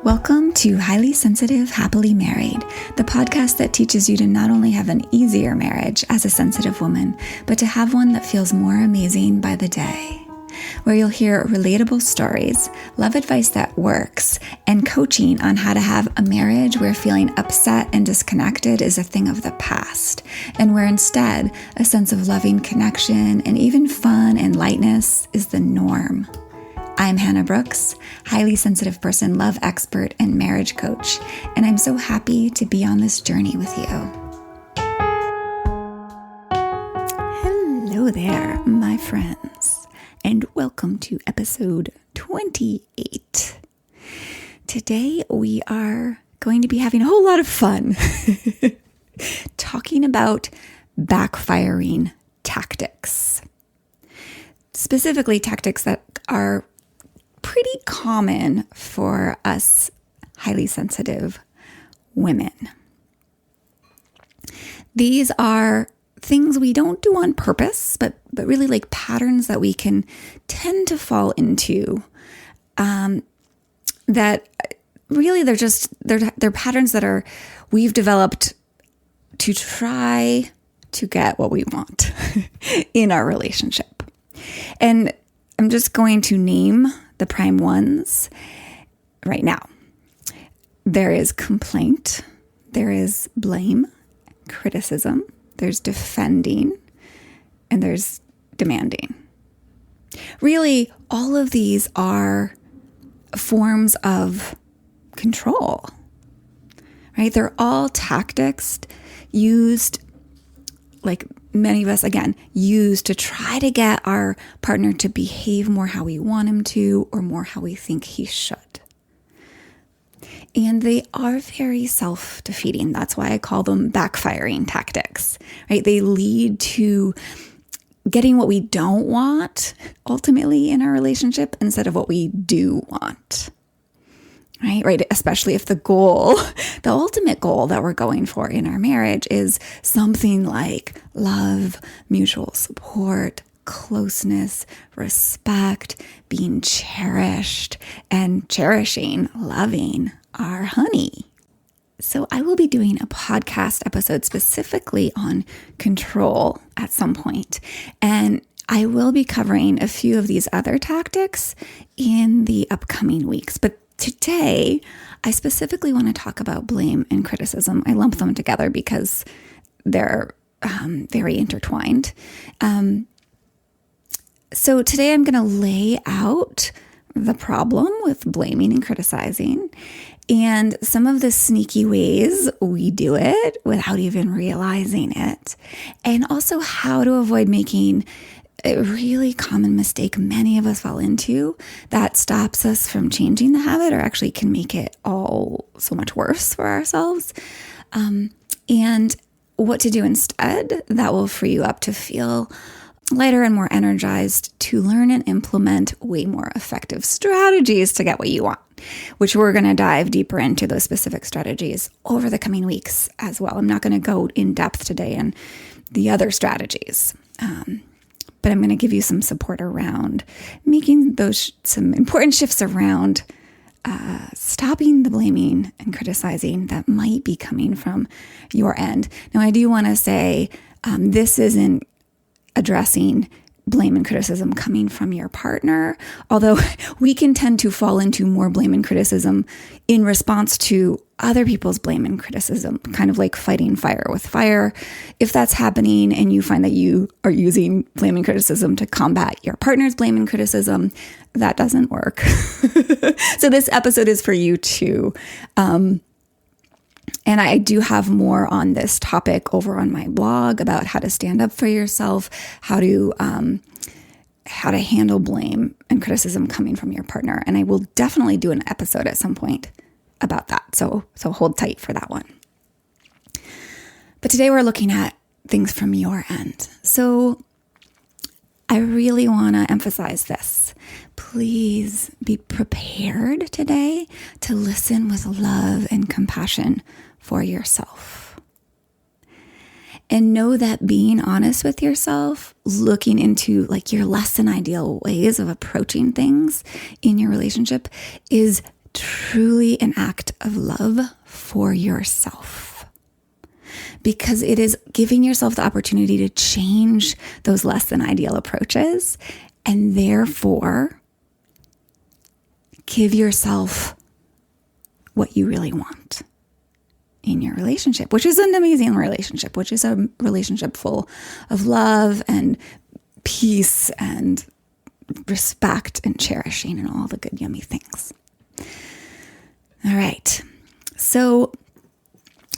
Welcome to Highly Sensitive, Happily Married, the podcast that teaches you to not only have an easier marriage as a sensitive woman, but to have one that feels more amazing by the day. Where you'll hear relatable stories, love advice that works, and coaching on how to have a marriage where feeling upset and disconnected is a thing of the past, and where instead a sense of loving connection and even fun and lightness is the norm. I'm Hannah Brooks, highly sensitive person, love expert, and marriage coach, and I'm so happy to be on this journey with you. Hello there, my friends, and welcome to episode 28. Today we are going to be having a whole lot of fun talking about backfiring tactics. Specifically, tactics that are pretty common for us highly sensitive women. These are things we don't do on purpose, but really like patterns that we can tend to fall into. That really they're patterns that we've developed to try to get what we want in our relationship. And I'm just going to name the prime ones right now. There is complaint, there is blame, criticism, there's defending, and there's demanding. Really, all of these are forms of control, right? They're all tactics used, like many of us, again, use to try to get our partner to behave more how we want him to or more how we think he should. And they are very self-defeating. That's why I call them backfiring tactics, right? They lead to getting what we don't want ultimately in our relationship instead of what we do want. Right? Especially if the ultimate goal that we're going for in our marriage is something like love, mutual support, closeness, respect, being cherished, and cherishing, loving our honey. So I will be doing a podcast episode specifically on control at some point, and I will be covering a few of these other tactics in the upcoming weeks. But today, I specifically want to talk about blame and criticism. I lump them together because they're very intertwined. So today I'm going to lay out the problem with blaming and criticizing and some of the sneaky ways we do it without even realizing it, and also how to avoid making a really common mistake many of us fall into that stops us from changing the habit or actually can make it all so much worse for ourselves. And what to do instead that will free you up to feel lighter and more energized to learn and implement way more effective strategies to get what you want, which we're going to dive deeper into those specific strategies over the coming weeks as well. I'm not going to go in depth today on the other strategies. But I'm going to give you some support around making some important shifts around stopping the blaming and criticizing that might be coming from your end. Now, I do want to say this isn't addressing blame and criticism coming from your partner, although we can tend to fall into more blame and criticism in response to other people's blame and criticism, kind of like fighting fire with fire. If that's happening and you find that you are using blame and criticism to combat your partner's blame and criticism, that doesn't work. So this episode is for you too. And I do have more on this topic over on my blog about how to stand up for yourself, how to handle blame and criticism coming from your partner. And I will definitely do an episode at some point about that. So hold tight for that one. But today we're looking at things from your end. So I really want to emphasize this. Please be prepared today to listen with love and compassion for yourself. And know that being honest with yourself, looking into like your less than ideal ways of approaching things in your relationship is truly an act of love for yourself, because it is giving yourself the opportunity to change those less than ideal approaches and therefore give yourself what you really want in your relationship, which is an amazing relationship, which is a relationship full of love and peace and respect and cherishing and all the good, yummy things. All right. So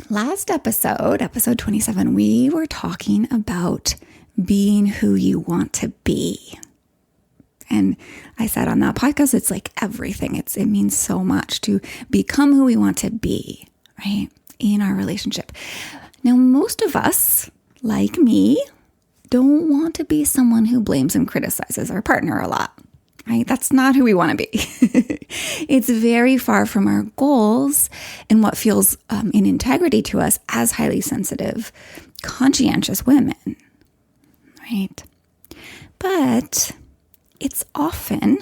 last episode 27, we were talking about being who you want to be. And I said on that podcast, it's like everything. It means so much to become who we want to be, right? In our relationship. Now, most of us, like me, don't want to be someone who blames and criticizes our partner a lot, right? That's not who we want to be. It's very far from our goals and what feels in integrity to us as highly sensitive, conscientious women, right? But it's often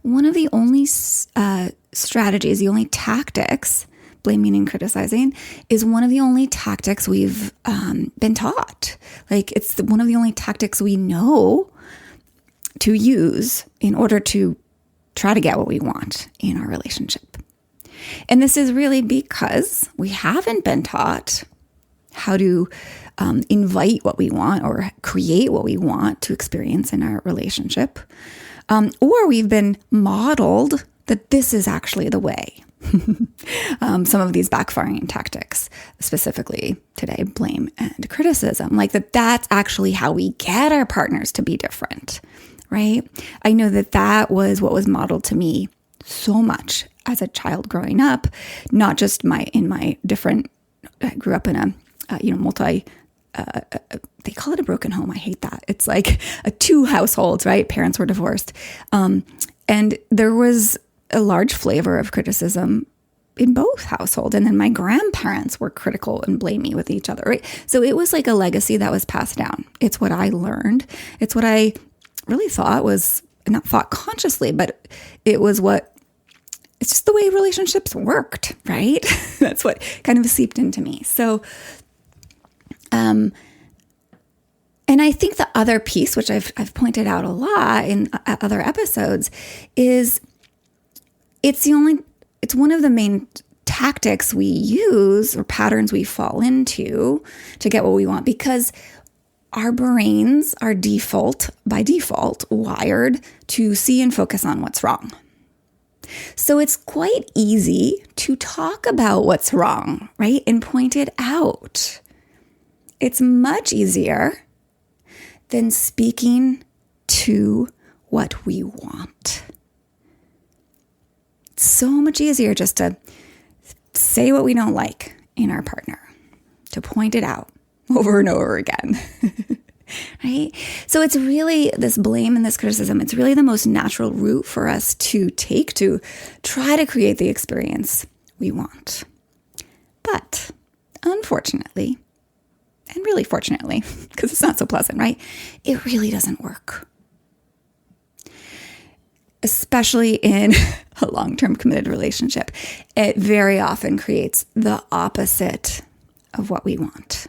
one of the only strategies, the only tactics, blaming and criticizing is one of the only tactics we've been taught. Like it's one of the only tactics we know to use in order to try to get what we want in our relationship. And this is really because we haven't been taught how to invite what we want or create what we want to experience in our relationship. Or we've been modeled that this is actually the way. Some of these backfiring tactics, specifically today, blame and criticism, like that's actually how we get our partners to be different, right? I know that was what was modeled to me so much as a child growing up, not just in my different, I grew up in a, they call it a broken home. I hate that. It's like two households, right? Parents were divorced. And there was a large flavor of criticism in both households. And then my grandparents were critical and blamey with each other, right? So it was like a legacy that was passed down. It's what I learned. It's what I really thought was, not thought consciously, but it's just the way relationships worked, right? That's what kind of seeped into me. So, and I think the other piece, which I've pointed out a lot in other episodes, is it's one of the main tactics we use or patterns we fall into to get what we want, because our brains are by default wired to see and focus on what's wrong. So it's quite easy to talk about what's wrong, right? And point it out. It's much easier than speaking to what we want. It's so much easier just to say what we don't like in our partner, to point it out over and over again, right? So it's really this blame and this criticism. It's really the most natural route for us to take to try to create the experience we want. But unfortunately, and really fortunately, because it's not so pleasant, right? It really doesn't work. Especially in a long-term committed relationship, it very often creates the opposite of what we want.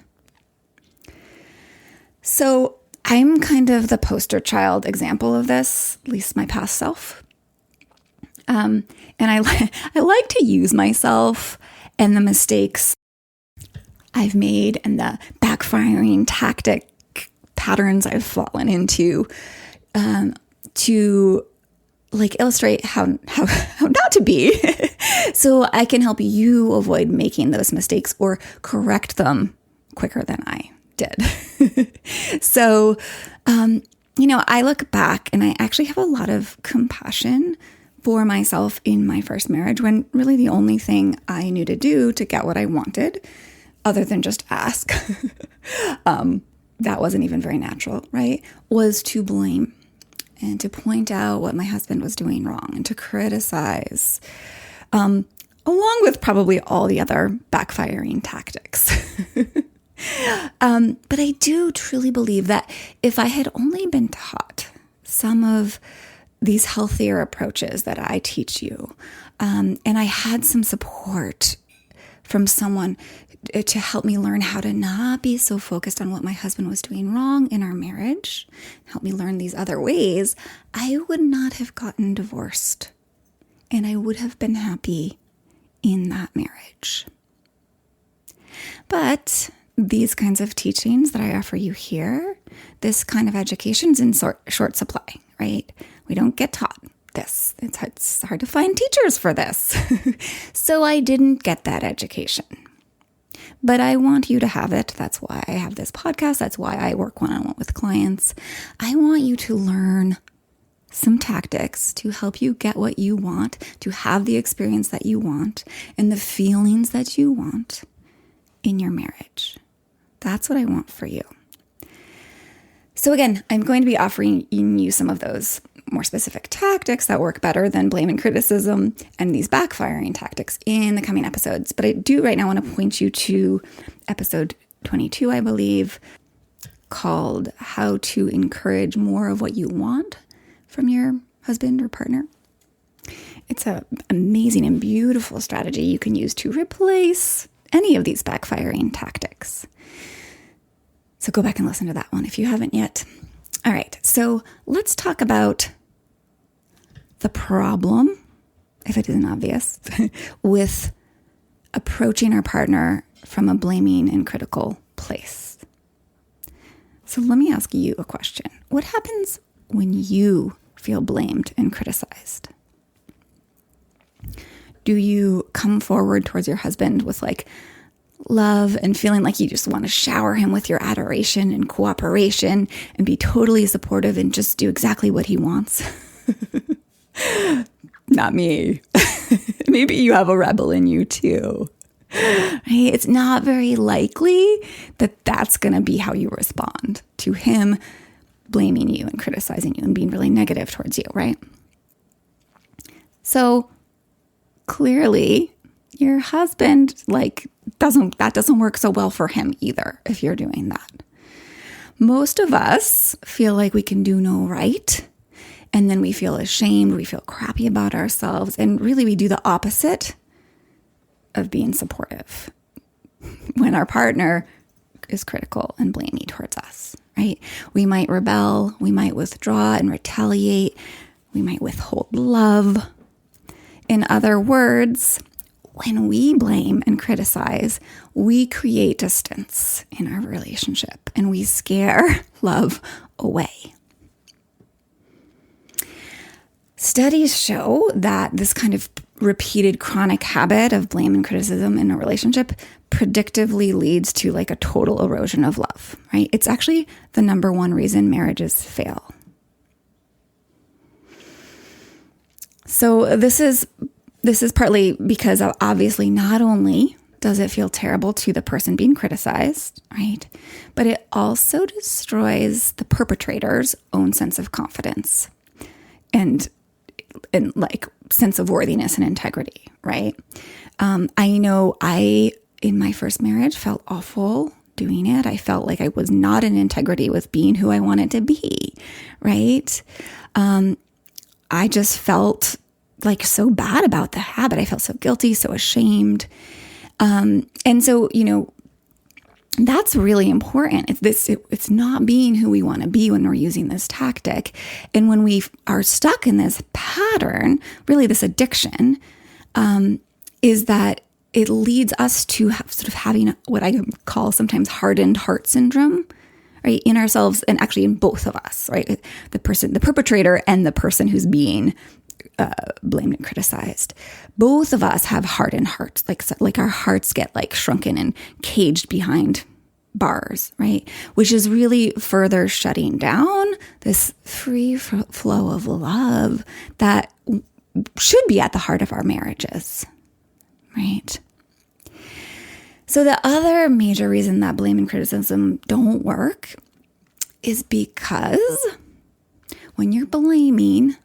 So I'm kind of the poster child example of this, at least my past self. And I like to use myself and the mistakes I've made and the backfiring tactic patterns I've fallen into to like illustrate how not to be so I can help you avoid making those mistakes or correct them quicker than I did. So, I look back and I actually have a lot of compassion for myself in my first marriage, when really the only thing I knew to do to get what I wanted, other than just ask, that wasn't even very natural, right? Was to blame and to point out what my husband was doing wrong and to criticize, along with probably all the other backfiring tactics. But I do truly believe that if I had only been taught some of these healthier approaches that I teach you. And I had some support from someone to help me learn how to not be so focused on what my husband was doing wrong in our marriage, help me learn these other ways, I would not have gotten divorced. And I would have been happy in that marriage. But these kinds of teachings that I offer you here, this kind of education is in short supply, right? We don't get taught this. It's hard to find teachers for this. So I didn't get that education. But I want you to have it. That's why I have this podcast. That's why I work one-on-one with clients. I want you to learn some tactics to help you get what you want, to have the experience that you want, and the feelings that you want in your marriage. That's what I want for you. So again, I'm going to be offering you some of those more specific tactics that work better than blame and criticism and these backfiring tactics in the coming episodes. But I do right now want to point you to episode 22, I believe, called How to Encourage More of What You Want from Your Husband or Partner. It's an amazing and beautiful strategy you can use to replace any of these backfiring tactics. So go back and listen to that one if you haven't yet. All right, so let's talk about the problem, if it isn't obvious, with approaching our partner from a blaming and critical place. So let me ask you a question. What happens when you feel blamed and criticized? Do you come forward towards your husband with like love and feeling like you just want to shower him with your adoration and cooperation and be totally supportive and just do exactly what he wants? Not me. Maybe you have a rebel in you too. Right? It's not very likely that that's going to be how you respond to him blaming you and criticizing you and being really negative towards you, right? So clearly your husband doesn't work so well for him either if you're doing that. Most of us feel like we can do no right, and then we feel ashamed, we feel crappy about ourselves, and really we do the opposite of being supportive when our partner is critical and blamey towards us, right? We might rebel, we might withdraw and retaliate, we might withhold love. In other words, when we blame and criticize, we create distance in our relationship and we scare love away. Studies show that this kind of repeated chronic habit of blame and criticism in a relationship predictively leads to like a total erosion of love, right? It's actually the number one reason marriages fail. So this is partly because obviously not only does it feel terrible to the person being criticized, right? But it also destroys the perpetrator's own sense of confidence and like sense of worthiness and integrity, right? I know in my first marriage, felt awful doing it. I felt like I was not in integrity with being who I wanted to be, right? I just felt like so bad about the habit. I felt so guilty, so ashamed. And so, that's really important. It's not being who we want to be when we're using this tactic. And when we are stuck in this pattern, really this addiction, is that it leads us to sort of having what I call sometimes hardened heart syndrome, right? In ourselves and actually in both of us, right? The perpetrator and the person who's being blamed and criticized. Both of us have hardened hearts, like our hearts get like shrunken and caged behind bars, right? Which is really further shutting down this free flow of love that should be at the heart of our marriages, right? So the other major reason that blame and criticism don't work is because when you're blaming,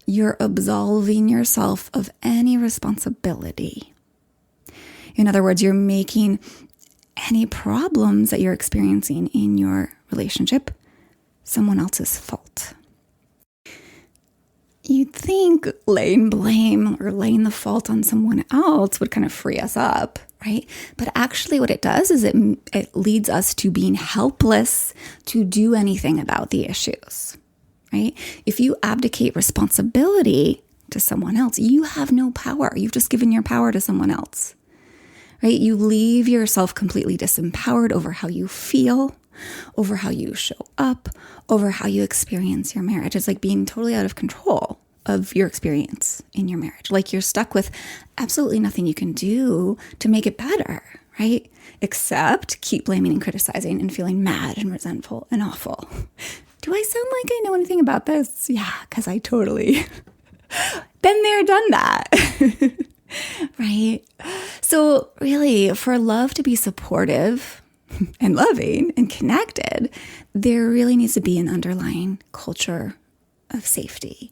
you're absolving yourself of any responsibility. In other words, you're making any problems that you're experiencing in your relationship someone else's fault. you'd think laying blame or laying the fault on someone else would kind of free us up, right? But actually what it does is it leads us to being helpless to do anything about the issues, right? If you abdicate responsibility to someone else, you have no power. You've just given your power to someone else, right? You leave yourself completely disempowered over how you feel, over how you show up, over how you experience your marriage. It's like being totally out of control of your experience in your marriage. Like you're stuck with absolutely nothing you can do to make it better, right? Except keep blaming and criticizing and feeling mad and resentful and awful. Do I sound like I know anything about this? Yeah, because I totally been there, done that, right? So really, for love to be supportive and loving and connected, there really needs to be an underlying culture of safety.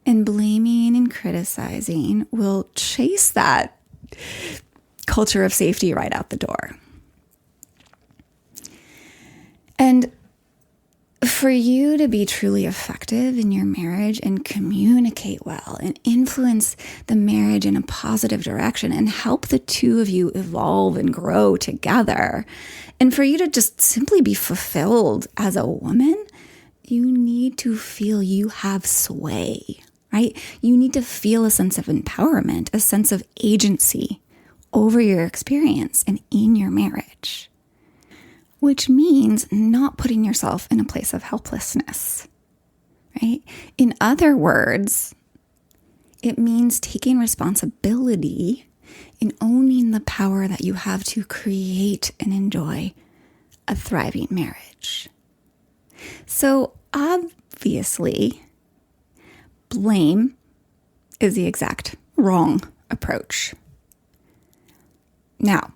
And blaming and criticizing will chase that culture of safety right out the door. And for you to be truly effective in your marriage and communicate well and influence the marriage in a positive direction and help the two of you evolve and grow together, and for you to just simply be fulfilled as a woman, you need to feel you have sway, right? You need to feel a sense of empowerment, a sense of agency over your experience and in your marriage. Which means not putting yourself in a place of helplessness, right? In other words, it means taking responsibility and owning the power that you have to create and enjoy a thriving marriage. So obviously, blame is the exact wrong approach. Now,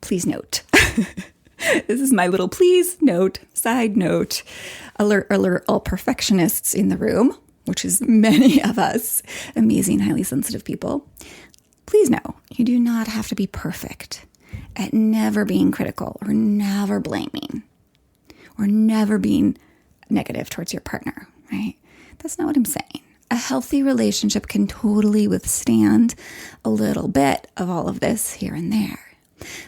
please note, this is my little please note, side note, alert, alert, all perfectionists in the room, which is many of us, amazing, highly sensitive people. Please know, you do not have to be perfect at never being critical or never blaming or never being negative towards your partner, right? That's not what I'm saying. A healthy relationship can totally withstand a little bit of all of this here and there.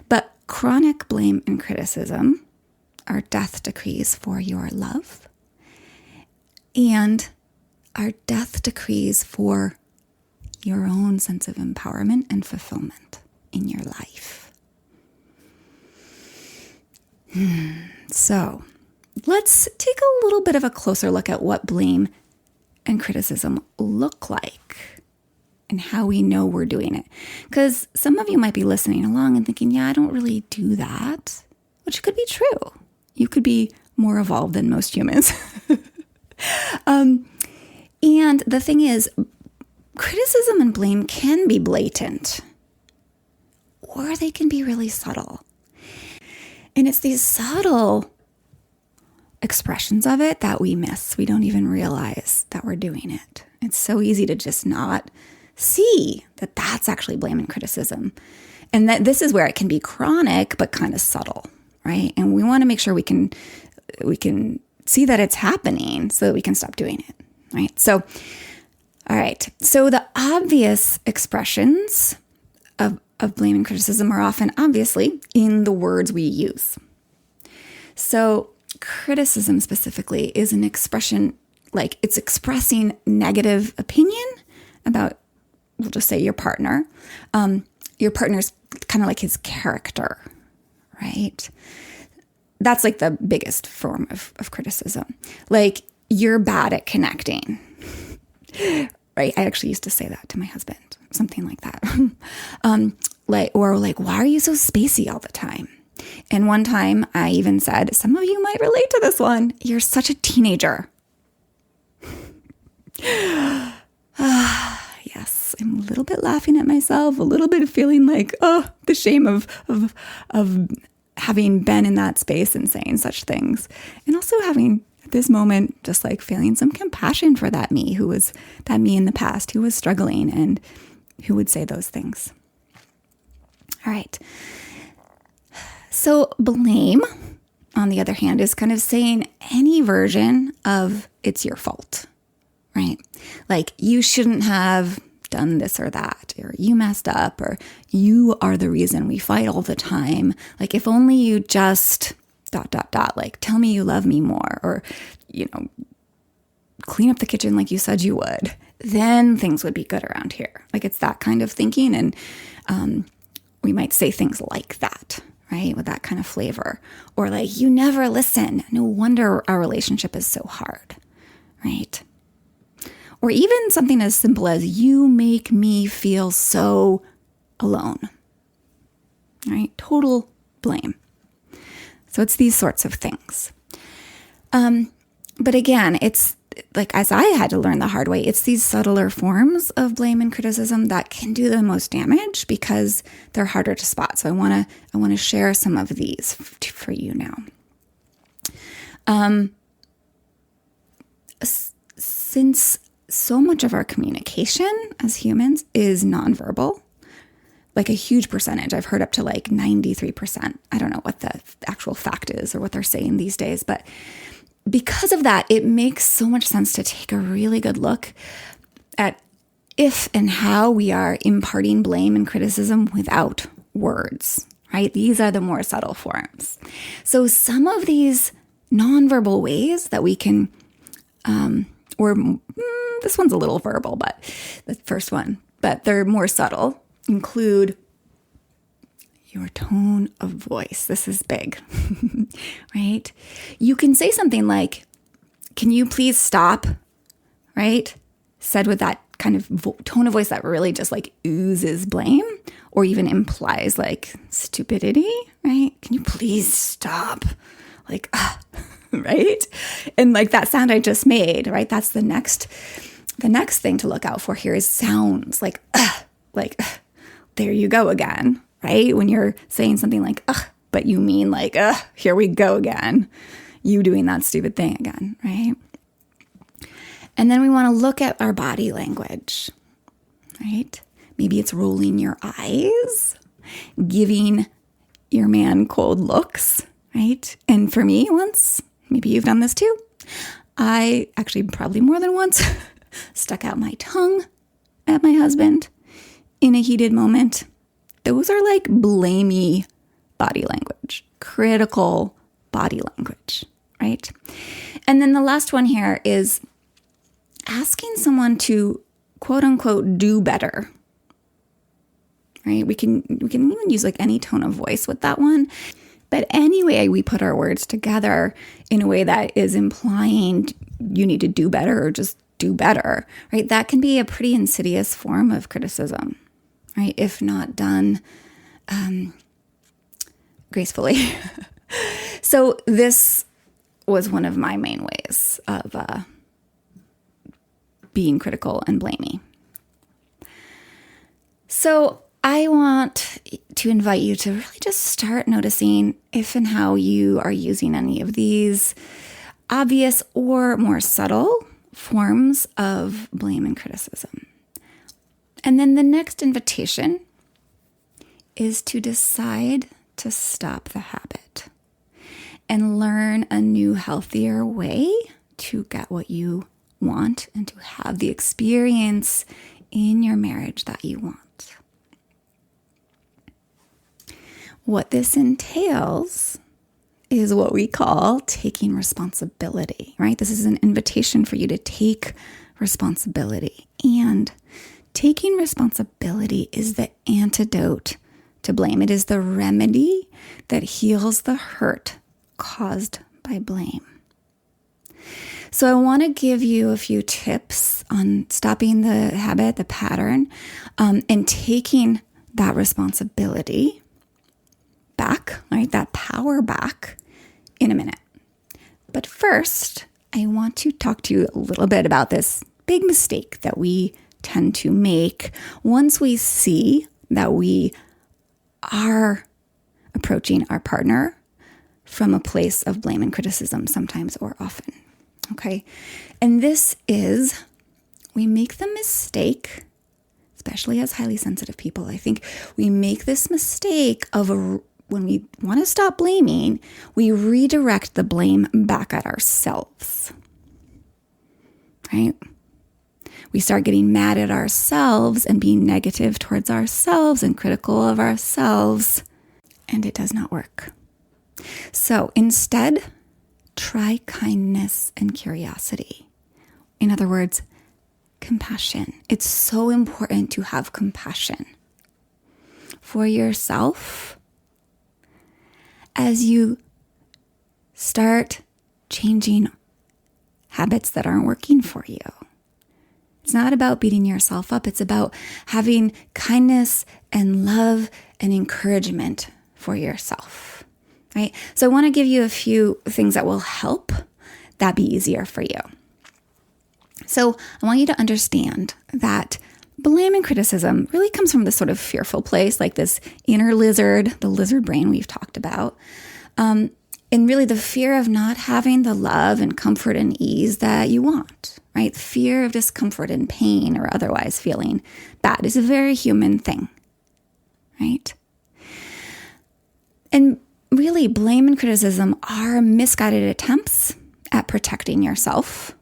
But chronic blame and criticism are death decrees for your love and are death decrees for your own sense of empowerment and fulfillment in your life. So let's take a little bit of a closer look at what blame and criticism look like and how we know we're doing it. Because some of you might be listening along and thinking, yeah, I don't really do that, which could be true. You could be more evolved than most humans. And the thing is, criticism and blame can be blatant, or they can be really subtle. And it's these subtle expressions of it that we miss. We don't even realize that we're doing it. It's so easy to just not see that that's actually blame and criticism. And that this is where it can be chronic, but kind of subtle, right? And we want to make sure we can see that it's happening so that we can stop doing it, right? So, all right. So the obvious expressions of blame and criticism are often obviously in the words we use. So criticism specifically is an expression, like it's expressing negative opinion about, we'll just say, your partner. Your partner's kind of like his character, right? That's like the biggest form of criticism. Like, you're bad at connecting, right? I actually used to say that to my husband, something like that. Like, why are you so spacey all the time? And one time I even said, some of you might relate to this one. You're such a teenager. Yes, I'm a little bit laughing at myself, a little bit feeling like, the shame of having been in that space and saying such things. And also having at this moment, just like feeling some compassion for that me in the past who was struggling and who would say those things. All right. So blame, on the other hand, is kind of saying any version of it's your fault, right? Like, you shouldn't have done this or that, or you messed up, or you are the reason we fight all the time. Like, if only you just ... like, tell me you love me more, or, clean up the kitchen like you said you would, then things would be good around here. Like, it's that kind of thinking. And we might say things like that, right? With that kind of flavor. Or like, you never listen. No wonder our relationship is so hard, right? Or even something as simple as, you make me feel so alone, right? Total blame. So it's these sorts of things. But again, it's like, as I had to learn the hard way, it's these subtler forms of blame and criticism that can do the most damage because they're harder to spot. So I want to share some of these for you now. Since so much of our communication as humans is nonverbal, like a huge percentage, I've heard up to like 93%. I don't know what the actual fact is or what they're saying these days, but because of that, it makes so much sense to take a really good look at if and how we are imparting blame and criticism without words, right? These are the more subtle forms. So some of these nonverbal ways that we can, this one's a little verbal, but the first one, but they're more subtle, include your tone of voice. This is big, right? You can say something like, can you please stop, right? Said with that kind of tone of voice that really just like oozes blame, or even implies like stupidity, right? Can you please stop? Like, right? And like that sound I just made, right? That's the next thing to look out for here is sounds like, there you go again, right? When you're saying something like, but you mean like, here we go again. You doing that stupid thing again, right? And then we want to look at our body language, right? Maybe it's rolling your eyes, giving your man cold looks, right? And for me once, maybe you've done this too, I actually probably more than once stuck out my tongue at my husband in a heated moment. Those are like blamey body language, critical body language, right? And then the last one here is asking someone to quote unquote do better, right? We can even use like any tone of voice with that one. But anyway, we put our words together in a way that is implying you need to do better or just do better, right? That can be a pretty insidious form of criticism, right? If not done gracefully. So this was one of my main ways of being critical and blamey. So I want to invite you to really just start noticing if and how you are using any of these obvious or more subtle forms of blame and criticism. And then the next invitation is to decide to stop the habit and learn a new, healthier way to get what you want and to have the experience in your marriage that you want. What this entails is what we call taking responsibility, right? This is an invitation for you to take responsibility. And taking responsibility is the antidote to blame. It is the remedy that heals the hurt caused by blame. So I want to give you a few tips on stopping the habit, the pattern, and taking that responsibility back, right? That power back in a minute. But first, I want to talk to you a little bit about this big mistake that we tend to make once we see that we are approaching our partner from a place of blame and criticism sometimes or often. Okay. And this is, we make the mistake, especially as highly sensitive people, I think we make this mistake of when we want to stop blaming, we redirect the blame back at ourselves. Right? we start getting mad at ourselves and being negative towards ourselves and critical of ourselves, and it does not work. So instead, try kindness and curiosity. In other words, compassion. It's so important to have compassion for yourself as you start changing habits that aren't working for you. It's not about beating yourself up. It's about having kindness and love and encouragement for yourself, right? So I want to give you a few things that will help that be easier for you. So I want you to understand that blame and criticism really comes from this sort of fearful place, like this inner lizard, the lizard brain we've talked about. And really the fear of not having the love and comfort and ease that you want, right? Fear of discomfort and pain or otherwise feeling bad is a very human thing, right? And really blame and criticism are misguided attempts at protecting yourself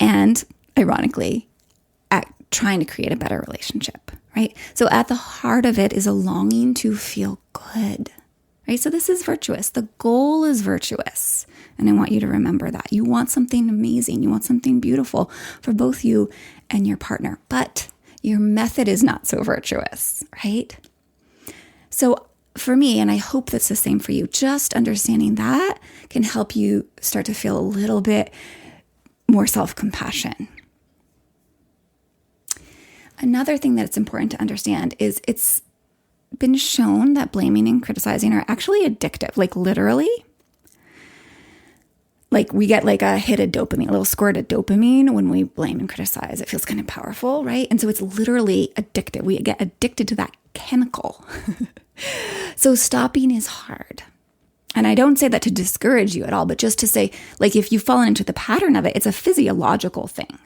and, ironically, at trying to create a better relationship, right? So at the heart of it is a longing to feel good. Right? So this is virtuous. The goal is virtuous. And I want you to remember that. You want something amazing. You want something beautiful for both you and your partner. But your method is not so virtuous, right? So for me, and I hope that's the same for you, just understanding that can help you start to feel a little bit more self-compassion. Another thing that it's important to understand is it's been shown that blaming and criticizing are actually addictive, like literally. Like we get like a hit of dopamine, a little squirt of dopamine when we blame and criticize. It feels kind of powerful, right? And so it's literally addictive. We get addicted to that chemical. So stopping is hard. And I don't say that to discourage you at all, but just to say, like, if you've fallen into the pattern of it, it's a physiological thing,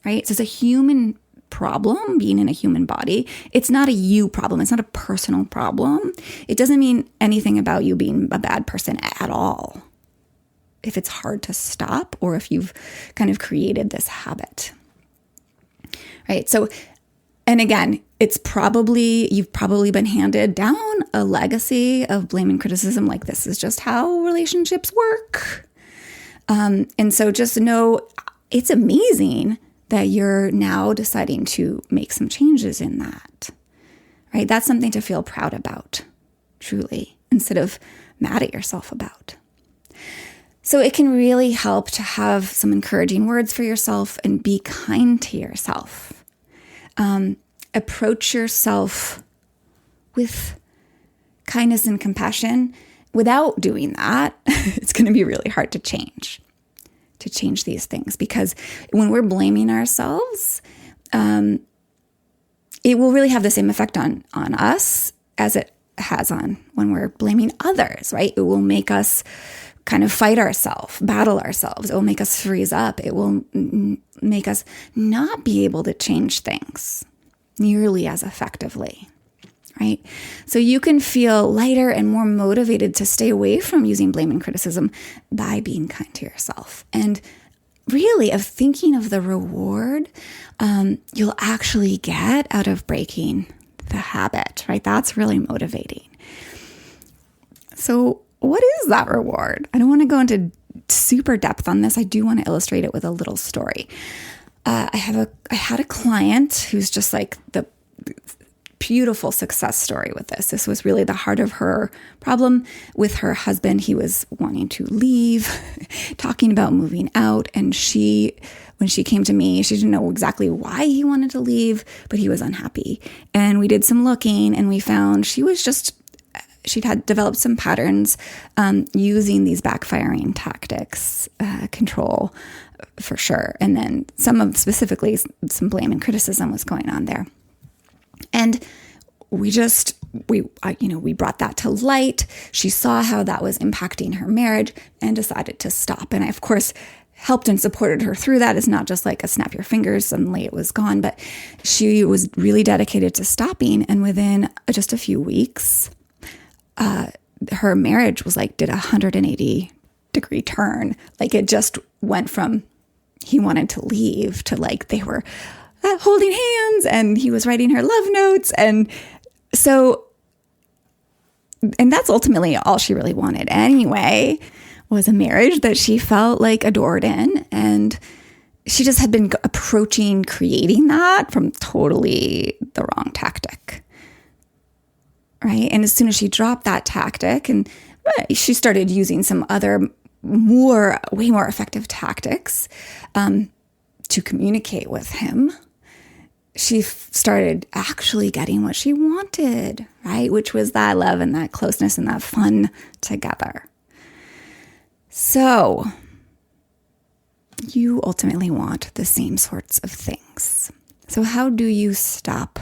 right? So it's a human problem being in a human body. It's not a you problem. It's not a personal problem. It doesn't mean anything about you being a bad person at all. If it's hard to stop or if you've kind of created this habit, right? So, and again, you've probably been handed down a legacy of blame and criticism. Like this is just how relationships work. And so just know it's amazing that you're now deciding to make some changes in that, right? That's something to feel proud about, truly, instead of mad at yourself about. So it can really help to have some encouraging words for yourself and be kind to yourself. Approach yourself with kindness and compassion. Without doing that, it's going to be really hard to change these things, because when we're blaming ourselves, it will really have the same effect on us as it has on when we're blaming others, right? It will make us kind of fight ourselves, battle ourselves. It will make us freeze up. It will make us not be able to change things nearly as effectively, right? So you can feel lighter and more motivated to stay away from using blame and criticism by being kind to yourself. And really of thinking of the reward you'll actually get out of breaking the habit, right? That's really motivating. So what is that reward? I don't want to go into super depth on this. I do want to illustrate it with a little story. I had a client who's just like the beautiful success story with this. This was really the heart of her problem with her husband. He was wanting to leave, talking about moving out. And when she came to me, she didn't know exactly why he wanted to leave, but he was unhappy. And we did some looking and we found she'd had developed some patterns using these backfiring tactics, control for sure. And then specifically some blame and criticism was going on there. And we brought that to light. She saw how that was impacting her marriage and decided to stop. And I, of course, helped and supported her through that. It's not just like a snap your fingers, suddenly it was gone, but she was really dedicated to stopping. And within just a few weeks, her marriage was did a 180-degree turn. Like it just went from he wanted to leave to like, they were holding hands and he was writing her love notes. And that's ultimately all she really wanted anyway, was a marriage that she felt like adored in. And she just had been approaching creating that from totally the wrong tactic. Right. And as soon as she dropped that tactic and she started using some other way more effective tactics to communicate with him, she started actually getting what she wanted, right? Which was that love and that closeness and that fun together. So you ultimately want the same sorts of things. So how do you stop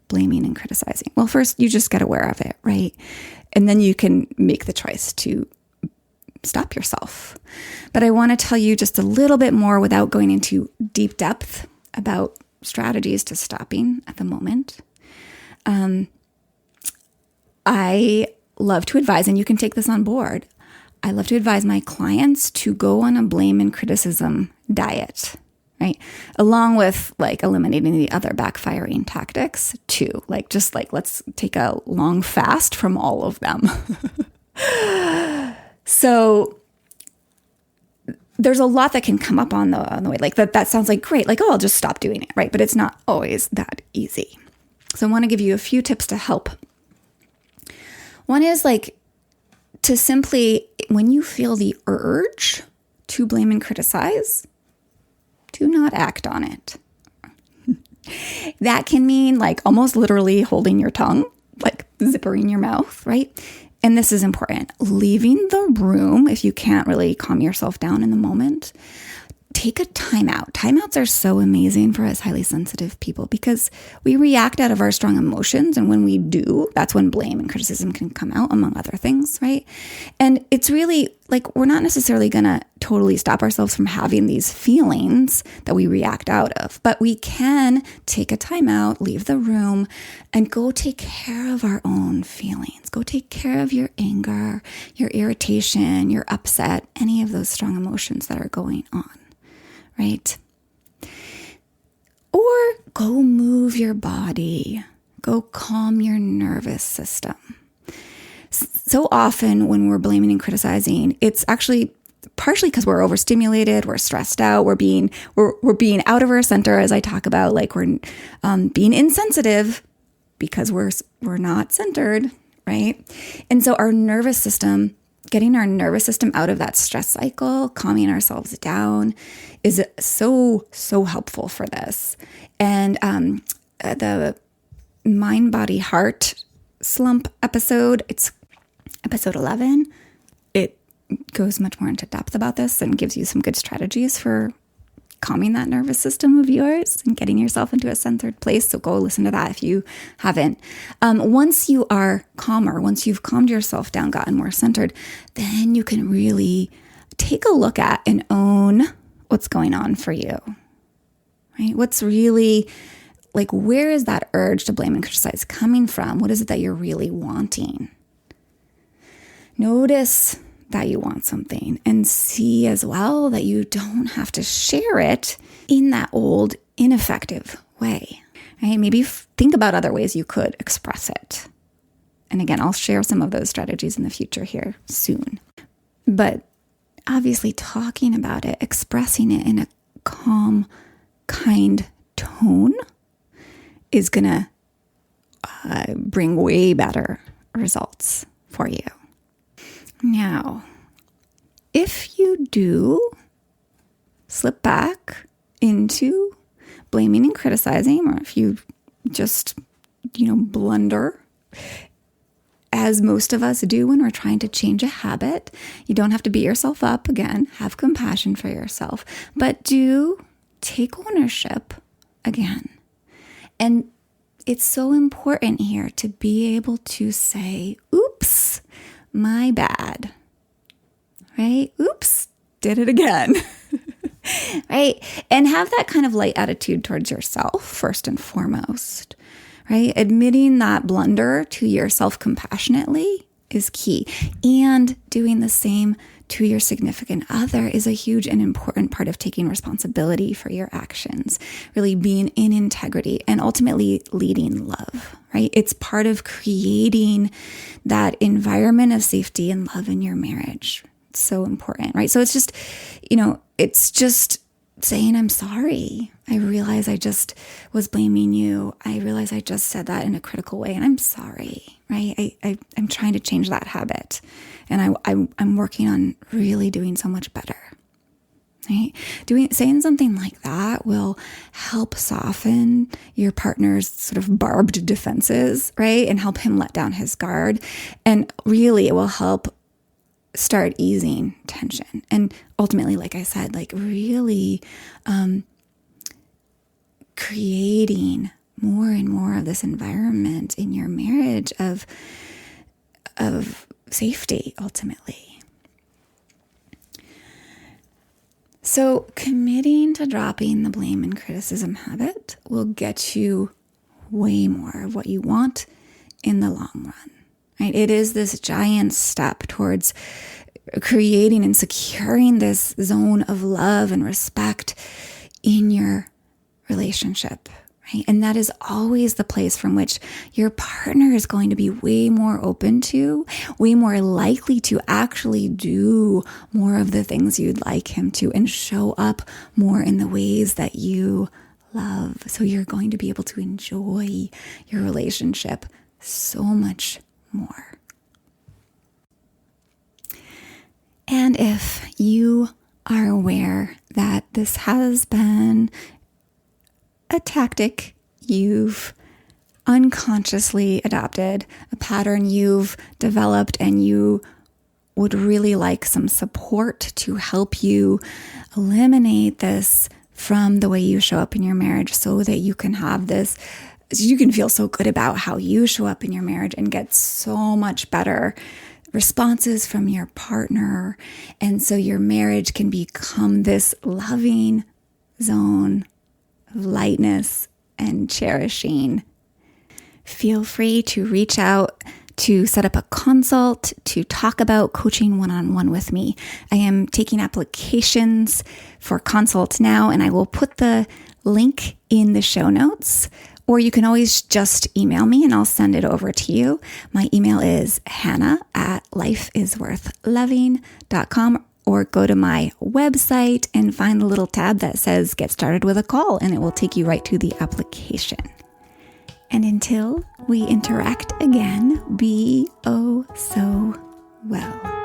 blaming and criticizing? Well, first, you just get aware of it, right? And then you can make the choice to stop yourself. But I want to tell you just a little bit more without going into deep depth about strategies to stopping at the moment. I love to advise, and you can take this on board. I love to advise my clients to go on a blame and criticism diet, right? Along with like eliminating the other backfiring tactics too. Let's take a long fast from all of them. So there's a lot that can come up on the way. Like that sounds like great. Like, oh, I'll just stop doing it, right? But it's not always that easy. So I want to give you a few tips to help. One is like to simply, when you feel the urge to blame and criticize, do not act on it. That can mean like almost literally holding your tongue, like zippering your mouth, right? And this is important. Leaving the room if you can't really calm yourself down in the moment. Take a timeout. Timeouts are so amazing for us highly sensitive people because we react out of our strong emotions. And when we do, that's when blame and criticism can come out, among other things, right? And it's really like we're not necessarily going to totally stop ourselves from having these feelings that we react out of, but we can take a timeout, leave the room, and go take care of our own feelings. Go take care of your anger, your irritation, your upset, any of those strong emotions that are going on. Right? Or go move your body. Go calm your nervous system. So often when we're blaming and criticizing, it's actually partially because we're overstimulated, we're stressed out, we're being out of our center, as I talk about, like we're being insensitive because we're not centered, right? And so our nervous system, getting our nervous system out of that stress cycle, calming ourselves down is so, so helpful for this. And the mind, body, heart slump episode, it's episode 11. It goes much more into depth about this and gives you some good strategies for calming that nervous system of yours and getting yourself into a centered place. So go listen to that if you haven't. Once you are calmer, once you've calmed yourself down, gotten more centered, then you can really take a look at and own what's going on for you, right? What's really, like, where is that urge to blame and criticize coming from? What is it that you're really wanting? Notice that you want something and see as well that you don't have to share it in that old, ineffective way, right? Maybe think about other ways you could express it. And again, I'll share some of those strategies in the future here soon. But obviously talking about it, expressing it in a calm, kind tone is going to bring way better results for you. Now, if you do slip back into blaming and criticizing, or if you just, blunder, as most of us do when we're trying to change a habit, you don't have to beat yourself up. Again, have compassion for yourself, but do take ownership again. And it's so important here to be able to say, oops, my bad, right? Oops, did it again, right? And have that kind of light attitude towards yourself first and foremost, right? Admitting that blunder to yourself compassionately is key. And doing the same to your significant other is a huge and important part of taking responsibility for your actions, really being in integrity and ultimately leading love, right? It's part of creating that environment of safety and love in your marriage. It's so important, right? So it's just, it's just saying, I'm sorry. I realize I just was blaming you. I realize I just said that in a critical way, and I'm sorry, right? I'm trying to change that habit, and I'm working on really doing so much better, right? Saying something like that will help soften your partner's sort of barbed defenses, right? And help him let down his guard. And really, it will help start easing tension. And ultimately, like I said, like really creating more and more of this environment in your marriage of safety, ultimately. So committing to dropping the blame and criticism habit will get you way more of what you want in the long run. Right? It is this giant step towards creating and securing this zone of love and respect in your relationship, right? And that is always the place from which your partner is going to be way more open to, way more likely to actually do more of the things you'd like him to and show up more in the ways that you love. So you're going to be able to enjoy your relationship so much more. And if you are aware that this has been a tactic you've unconsciously adopted, a pattern you've developed, and you would really like some support to help you eliminate this from the way you show up in your marriage so that you can have this, you can feel so good about how you show up in your marriage and get so much better responses from your partner. And so your marriage can become this loving zone of lightness and cherishing. Feel free to reach out to set up a consult to talk about coaching one-on-one with me. I am taking applications for consults now, and I will put the link in the show notes. Or you can always just email me and I'll send it over to you. My email is hannah@lifeisworthloving.com, or go to my website and find the little tab that says Get Started with a Call, and it will take you right to the application. And until we interact again, be oh so well.